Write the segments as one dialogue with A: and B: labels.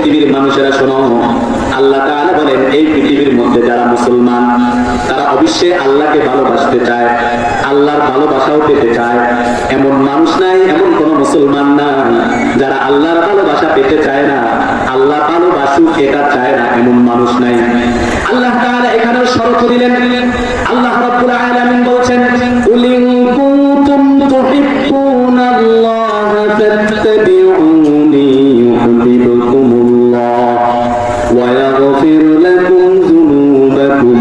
A: পৃথিবীর মানুষেরা শোনো, আল্লাহ তাআলা বলেন এই পৃথিবীর মধ্যে যারা মুসলমান তারা অবশ্যই আল্লাহকে ভালোবাসতে চায়, আল্লাহর ভালোবাসাও পেতে চায়। এমন মানুষ নাই, এমন কোন মুসলমান নাই যারা আল্লাহর ভালোবাসা পেতে চায় না, আল্লাহ ভালোবাসুক এটা চায় না, এমন মানুষ নাই। আল্লাহ তাআলা এখানে শর্ত দিলেন। আল্লাহ রাব্বুল আলামিন বলছেন, কুলিন কুনতুম তুহিব্বুনাল্লাহ ফাত্তাবিউনি ইউহিব্বুকুমুল্লাহ ওয়া ইয়াগফির লাকুম যুনুবাকুম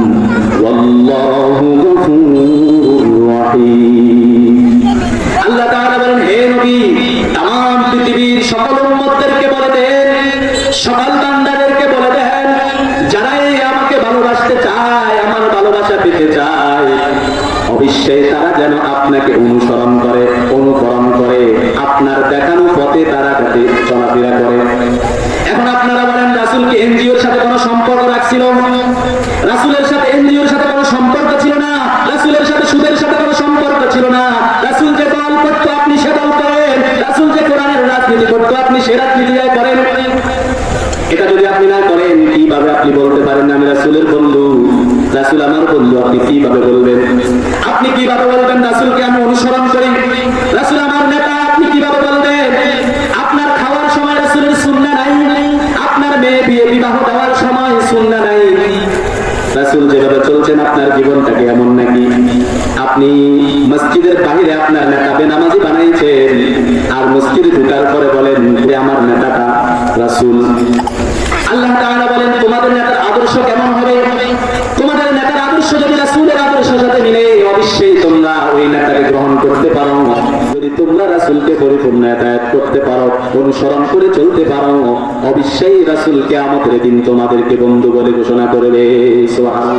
A: ওয়াল্লাহু গফুরুর রহিম। আল্লাহ তাআলা বলেন, হে নবী, तमाम পৃথিবীর সকল উম্মতদেরকে বলে দেন, সকল বান্দাদেরকে বলে দেন, যারাই আমাকে ভালোবাসতে চায়, আমার ভালোবাসা পেতে চায়, অবশ্যই তারা যেন আপনাকে অনুসরণ করে, অনুকরণ করে, আপনার দেখানো পথে তারা যাতে চলাফেরা করে। এখন আপনারা বলেন, রাসূল কি এনজিওর সাথে কোনো সম্পর্ক রাখছিল? রাসূলের সাথে এনজিওর সাথে কোনো সম্পর্ক ছিল না, রাসূলের সাথে সুদের সাথে কোনো সম্পর্ক ছিল না। রাসূল যে দল করতো আপনি সে দল করেন, রাসূল যে কোরআনের রাজনীতি করতো আপনি সে রাজনীতি করেন। এটা যদি আপনি না করেন, কিভাবে আপনি বলতে পারেন আমি রাসূলের বন্ধু, রাসূল আমার বন্ধু? আপনি কিভাবে বলবেন? আপনি কিভাবে বলবেন রাসূলকে আমি অনুসরণ করি, রাসূল আমার নেতা? আপনি কিভাবে বলবেন? আপনার খাওয়ার সময় রাসূলের সুন্নাহ নাই, আপনার মেয়ে বিয়ে বিবাহ দেওয়ার সময় সুন্নাহ নাই। রাসূল যেভাবে চলছেন আপনার জীবনটাকে এমন নাকি? আপনি মসজিদের বাইরে আপনার নেতা বেনামাজি বানাইছেন, আর মসজিদে ঢোকার পরে বলেন যে আমার নেতাটা রাসূল। আল্লাহ তাআলা বলেন, তোমাদের নেতার আদর্শ কেমন হবে? তোমাদের নেতার আদর্শ যদি রাসূলের আদর্শের সাথে মিলে, অবশ্যই তোমরা ওই নেতাকে গ্রহণ করতে পারো। যদি তোমরা রাসূলকে পরিপূর্ণ আতায়াত করতে পারো, অনুসরণ করে চলতে পারো, অবশ্যই রাসূল কিয়ামতের দিন তোমাদেরকে বন্ধু বলে ঘোষণা করবে। সুবহানাল্লাহ।